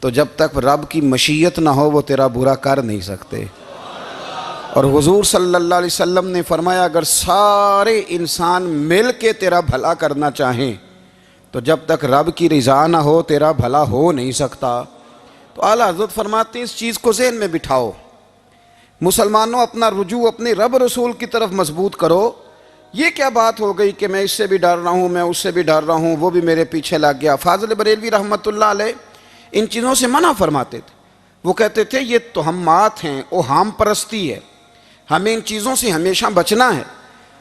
तो जब तक रब की मशीयत ना हो वो तेरा बुरा कर नहीं सकते। और हुजूर सल्लल्लाहु अलैहि वसल्लम ने फरमाया अगर सारे इंसान मिल के तेरा भला करना चाहें तो जब तक रब की रज़ा ना हो तेरा भला हो नहीं सकता। तो आला हज़रत फरमाते हैं इस चीज़ को ज़हन में बिठाओ, मुसलमानों अपना रुजू अपने रब रसूल की तरफ मजबूत करो। ये क्या बात हो गई कि मैं इससे भी डर रहा हूँ, मैं उससे भी डर रहा हूँ, वो भी मेरे पीछे लग गया। फाज़िल बरेलवी रहमतुल्लाह अलैह इन चीज़ों से मना फरमाते थे। वो कहते थे ये तोहमात हैं, ओहाम परस्ती है, हमें इन चीज़ों से हमेशा बचना है,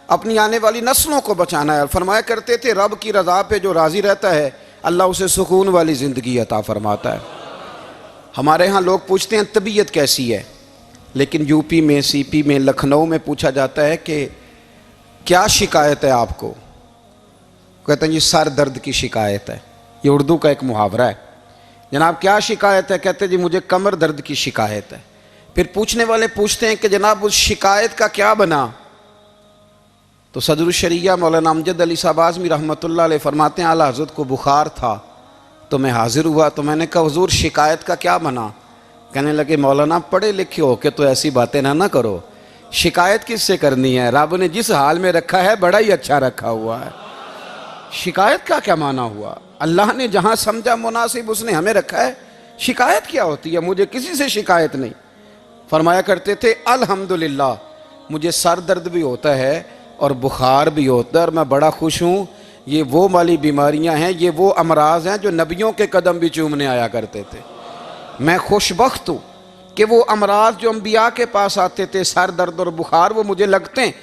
अपनी आने वाली नस्लों को बचाना है। और फरमाया करते थे रब की रज़ा पे जो राज़ी रहता है अल्लाह उसे सुकून वाली ज़िंदगी अता फरमाता है। हमारे यहाँ लोग पूछते हैं तबीयत कैसी है, लेकिन यूपी में, सीपी में, लखनऊ में पूछा जाता है कि क्या शिकायत है आपको, कहते हैं जी सर दर्द की शिकायत है। ये उर्दू का एक मुहावरा है। जनाब क्या शिकायत है, कहते हैं जी मुझे कमर दर्द की शिकायत है। फिर पूछने वाले पूछते हैं कि जनाब उस शिकायत का क्या बना, तो सदरुल शरिया मौलाना अमजद अली साहब आज़मी रहमतुल्लाह अलैह फरमाते हैं आला हज़रत को बुखार था तो मैं हाजिर हुआ, तो मैंने कहा हुजूर शिकायत का क्या बना। कहने लगे मौलाना पढ़े लिखे हो के तो ऐसी बातें ना करो, शिकायत किससे करनी है, रब ने जिस हाल में रखा है बड़ा ही अच्छा रखा हुआ है। शिकायत का क्या माना हुआ, अल्लाह ने जहाँ समझा मुनासिब उसने हमें रखा है, शिकायत क्या होती है, मुझे किसी से शिकायत नहीं। फरमाया करते थे अल्हम्दुलिल्लाह मुझे सर दर्द भी होता है और बुखार भी होता है और मैं बड़ा खुश हूँ। ये वो वाली बीमारियाँ हैं, ये वो अमराज हैं जो नबियों के कदम भी चूमने आया करते थे। मैं खुशबख्त हूँ कि वो अमराज जो अम्बिया के पास आते थे, सर दर्द और बुखार, वो मुझे लगते हैं।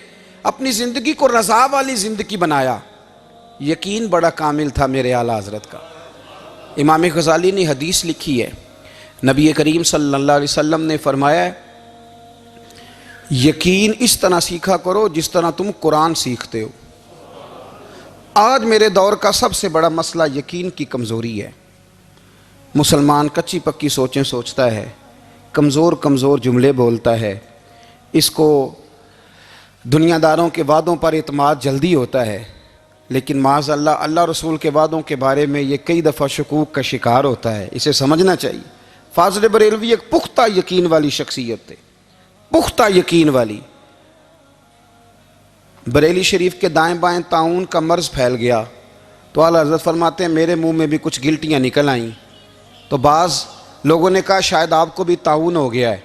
अपनी ज़िंदगी को रज़ा वाली ज़िंदगी बनाया, यकीन बड़ा कामिल था मेरे आला हज़रत का। इमाम गज़ाली ने हदीस लिखी है, नबी करीम सल्लल्लाहु अलैहि वसल्लम ने फरमाया है यकीन इस तरह सीखा करो जिस तरह तुम कुरान सीखते हो। आज मेरे दौर का सबसे बड़ा मसला यकीन की कमज़ोरी है। मुसलमान कच्ची पक्की सोचें सोचता है, कमज़ोर कमज़ोर जुमले बोलता है, इसको दुनियादारों के वादों पर इत्माद जल्दी होता है, लेकिन माज़अल्लाह अल्लाह रसूल के वादों के बारे में ये कई दफ़ा शकूक का शिकार होता है। इसे समझना चाहिए। फाज़िल बरेलवी एक पुख्ता यकीन वाली शख्सियत थे, पुख्ता यकीन वाली। बरेली शरीफ के दाएं बाएं ताउन का मर्ज़ फैल गया तो आला हज़रत फरमाते हैं मेरे मुंह में भी कुछ गिल्टियाँ निकल आईं, तो बाज़ लोगों ने कहा शायद आपको भी ताउन हो गया है।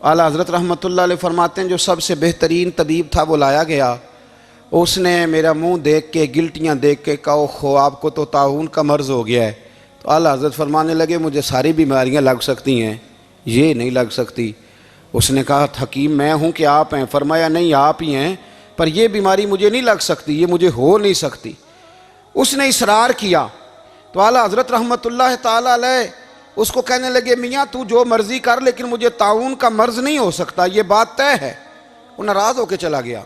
आला हज़रत रहमतुल्लाह अलैह फरमाते हैं जो सबसे बेहतरीन तबीब था वो लाया गया, उसने मेरा मुंह देख के, गिल्टियाँ देख के कहा खो आपको तो ताउन का मर्ज़ हो गया है। तो आला हज़रत फरमाने लगे मुझे सारी बीमारियाँ लग सकती हैं, ये नहीं लग सकती। उसने कहा हकीम मैं हूँ कि आप हैं? फरमाया नहीं आप ही हैं, पर यह बीमारी मुझे नहीं लग सकती, ये मुझे हो नहीं सकती। उसने इसरार किया तो आला हज़रत रहमतुल्लाह ताला अलैह उसको कहने लगे मियाँ तू जो मर्ज़ी कर लेकिन मुझे ताउन का मर्ज़ नहीं हो सकता, ये बात तय है। वो नाराज़ होकर चला गया।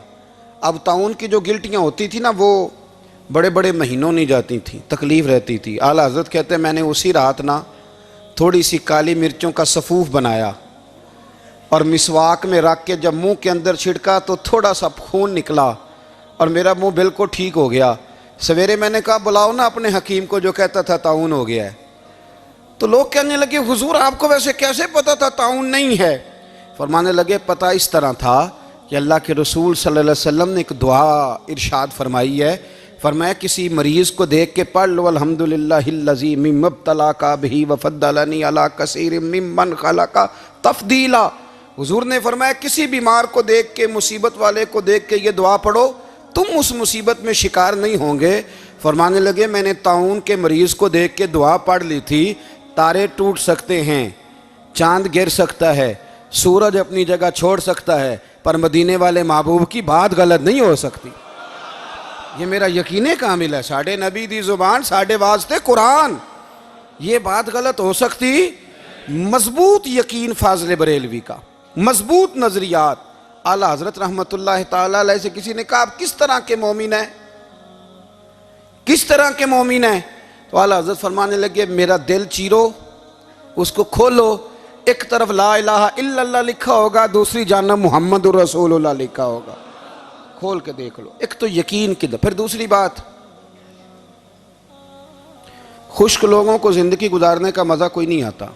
अब ताउन की जो गिल्टियाँ होती थी ना वो बड़े बड़े महीनों नहीं जाती थी, तकलीफ़ रहती थी। आला हज़रत कहते हैं मैंने उसी रात ना थोड़ी सी काली मिर्चों का सफ़ूफ बनाया और मिसवाक में रख के जब मुंह के अंदर छिड़का तो थोड़ा सा खून निकला और मेरा मुंह बिल्कुल ठीक हो गया। सवेरे मैंने कहा बुलाओ ना अपने हकीम को जो कहता था ताउन हो गया है। तो लोग कहने लगे हुजूर आपको वैसे कैसे पता था ताउन नहीं है? फरमाने लगे पता इस तरह था कि अल्लाह के रसूल सल्लल्लाहु अलैहि वसल्लम ने एक दुआ इरशाद फरमाई है। फरमाया किसी मरीज़ को देख के पढ़ लो अल्हम्दुलिल्लाहिल्लज़ी मिम्मब्तलाका बिही वफ़द्दलनी अला कसीरिम मिम्मन खलका तफ़दीला। हुजूर ने फरमाया किसी बीमार को देख के, मुसीबत वाले को देख के ये दुआ पढ़ो, तुम उस मुसीबत में शिकार नहीं होंगे। फरमाने लगे मैंने ताउन के मरीज़ को देख के दुआ पढ़ ली थी, तारे टूट सकते हैं, चांद गिर सकता है, सूरज अपनी जगह छोड़ सकता है, पर मदीने वाले महबूब की बात गलत नहीं हो सकती। ये मेरा यकीन कामिल है, साढ़े नबी दी जुबान साढ़े वास्ते कुरान, ये बात गलत हो सकती? मजबूत यकीन फाज़िल बरेलवी का, मजबूत नजरियात। आला हज़रत रहमतुल्लाह ताला अलैह से किसी ने कहा आप किस तरह के मोमिन हैं, किस तरह के मोमिन हैं? तो आला हज़रत फरमाने लगे मेरा दिल चीरो, उसको खोलो, एक तरफ ला इलाहा इल्लल्लाह लिखा होगा, दूसरी जानब मुहम्मदुर रसूलुल्लाह लिखा होगा, खोल के देख लो। एक तो यकीन की, फिर दूसरी बात खुश्क लोगों को ज़िंदगी गुजारने का मज़ा कोई नहीं आता।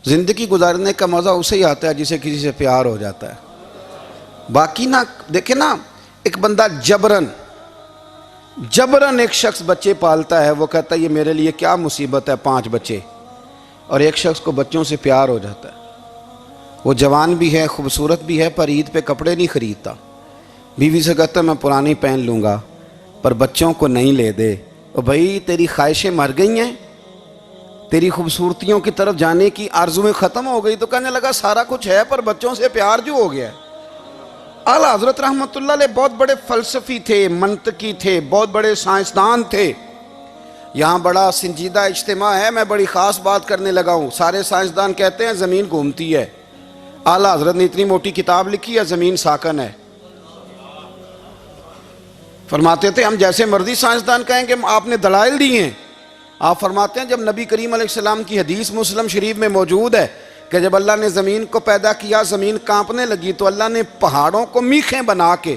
ज़िंदगी गुजारने का मज़ा उसे ही आता है जिसे किसी से प्यार हो जाता है। बाकी ना देखे ना, एक बंदा जबरन एक शख्स बच्चे पालता है, वो कहता है ये मेरे लिए क्या मुसीबत है 5 बच्चे, और एक शख्स को बच्चों से प्यार हो जाता है। वो जवान भी है, खूबसूरत भी है, पर ईद पे कपड़े नहीं ख़रीदता। बीवी से कहता है मैं पुरानी पहन लूँगा, पर बच्चों को नहीं ले दे। तो भाई तेरी ख्वाहिशें मर गई हैं, तेरी खूबसूरतियों की तरफ जाने की आरज़ुएं ख़त्म हो गई। तो कहने लगा सारा कुछ है पर बच्चों से प्यार जो हो गया है। आला हज़रत रहमतुल्लाह अलैह बहुत बड़े फ़लसफ़ी थे, मंतकी थे, बहुत बड़े साइंसदान थे। यहाँ बड़ा संजीदा इज्तिमा है, मैं बड़ी ख़ास बात करने लगा हूँ। सारे साइंसदान कहते हैं ज़मीन घूमती है। आला हज़रत ने इतनी मोटी किताब लिखी है, ज़मीन साकन है। फरमाते थे हम जैसे मर्जी साइंसदान कहेंगे, आपने दलाइल दिए हैं। आप फरमाते हैं जब नबी करीम अलैहिस्सलाम की हदीस मुस्लिम शरीफ में मौजूद है कि जब अल्लाह ने ज़मीन को पैदा किया, ज़मीन कांपने लगी, तो अल्लाह ने पहाड़ों को मीखें बना के,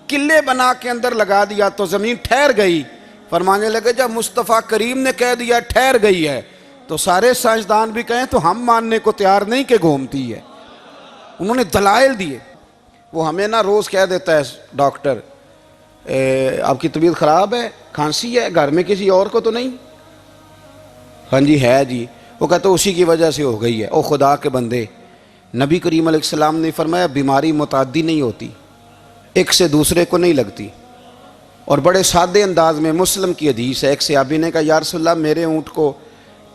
किले बना के अंदर लगा दिया, तो ज़मीन ठहर गई। फरमाने लगे जब मुस्तफ़ा करीम ने कह दिया ठहर गई है, तो सारे साइंसदान भी कहें तो हम मानने को तैयार नहीं कि घूमती है। उन्होंने दलाइल दिए। वो हमें ना रोज़ कह देता है डॉक्टर आपकी तबीयत ख़राब है, खांसी है, घर में किसी और को तो नहीं? हाँ जी है जी। वो कहते उसी की वजह से हो गई है। ओ खुदा के बंदे, नबी करीम अलैहिस्सलाम ने फरमाया बीमारी मुताद्दी नहीं होती, एक से दूसरे को नहीं लगती। और बड़े सादे अंदाज में मुस्लिम की हदीस है, एक सहाबी ने कहा या रसूलल्लाह मेरे ऊँट को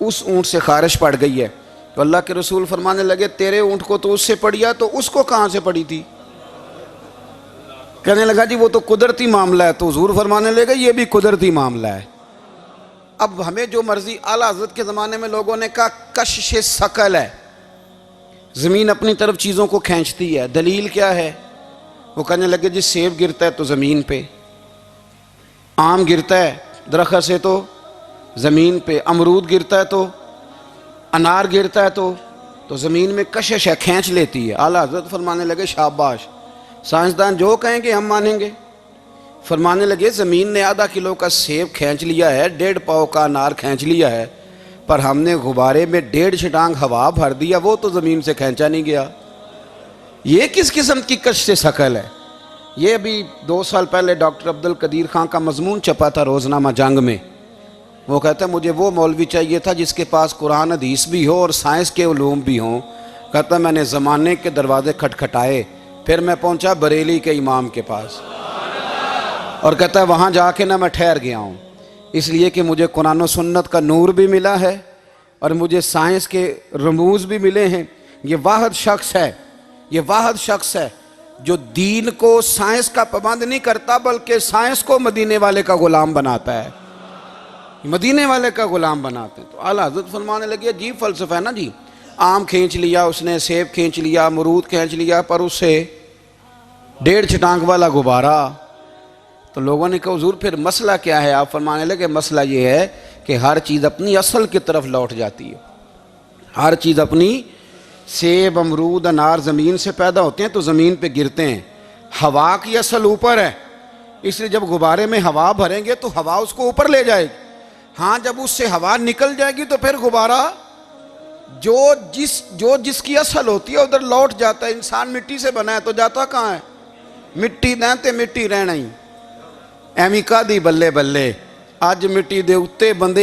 उस ऊँट से खारिश पड़ गई है। तो अल्लाह के रसूल फरमाने लगे तेरे ऊँट को तो उससे पड़ी है, तो उसको कहाँ से पड़ी थी? कहने लगा जी वो तो कुदरती मामला है। तो हुजूर फरमाने लगे ये भी कुदरती मामला है। अब हमें जो मर्जी, आला हज़रत के ज़माने में लोगों ने कहा कशिश सकल है, ज़मीन अपनी तरफ चीज़ों को खींचती है। दलील क्या है? वो कहने लगे जी सेब गिरता है तो ज़मीन पे, आम गिरता है दरख्त से तो ज़मीन पे, अमरूद गिरता है तो, अनार गिरता है तो ज़मीन में कशिश है, खींच लेती है। आला हज़रत फरमाने लगे शाबाश, साइंसदान जो कहेंगे हम मानेंगे। फरमाने लगे ज़मीन ने आधा किलो का सेब खींच लिया है, 1.5 पाव का अनार खींच लिया है, पर हमने गुब्बारे में 1.5 छटांग हवा भर दिया, वो तो ज़मीन से खींचा नहीं गया। ये किस किस्म की कश से शकल है? ये अभी 2 साल पहले डॉक्टर अब्दुल कदीर खां का मजमून छपा था रोज़नामा जंग में। वो कहता है मुझे वो मौलवी चाहिए था जिसके पास कुरान हदीस भी हो और साइंस के उलूम भी हों। कहता मैंने ज़माने के दरवाजे खटखटाए, फिर मैं पहुंचा बरेली के इमाम के पास, और कहता है वहाँ जाके ना मैं ठहर गया हूँ, इसलिए कि मुझे कुरान और सुन्नत का नूर भी मिला है और मुझे साइंस के रमूज़ भी मिले हैं। ये वाहिद शख्स है, ये वाहिद शख्स है जो दीन को साइंस का पाबंद नहीं करता, बल्कि साइंस को मदीने वाले का ग़ुलाम बनाता है, मदीने वाले का ग़ुलाम बनाते हैं। तो आला हज़रत फरमाने लगे अजीब फ़लसफ़ा है ना जी, आम खींच लिया उसने, सेब खींच लिया, अमरूद खींच लिया, पर उससे 1.5 छटांग वाला गुब्बारा। तो लोगों ने कहा हुजूर फिर मसला क्या है? आप फरमाने लगे मसला ये है कि हर चीज़ अपनी असल की तरफ लौट जाती है। हर चीज़ अपनी, सेब अमरूद अनार ज़मीन से पैदा होते हैं तो ज़मीन पे गिरते हैं। हवा की असल ऊपर है, इसलिए जब गुब्बारे में हवा भरेंगे तो हवा उसको ऊपर ले जाएगी। हाँ जब उससे हवा निकल जाएगी तो फिर गुब्बारा जो जिसकी असल होती है उधर लौट जाता है। इंसान मिट्टी से बना है तो जाता कहाँ है? मिट्टी रहते मिट्टी रहना ही। एमी का दी बल्ले बल्ले, अज मिट्टी दे उत्ते बंदे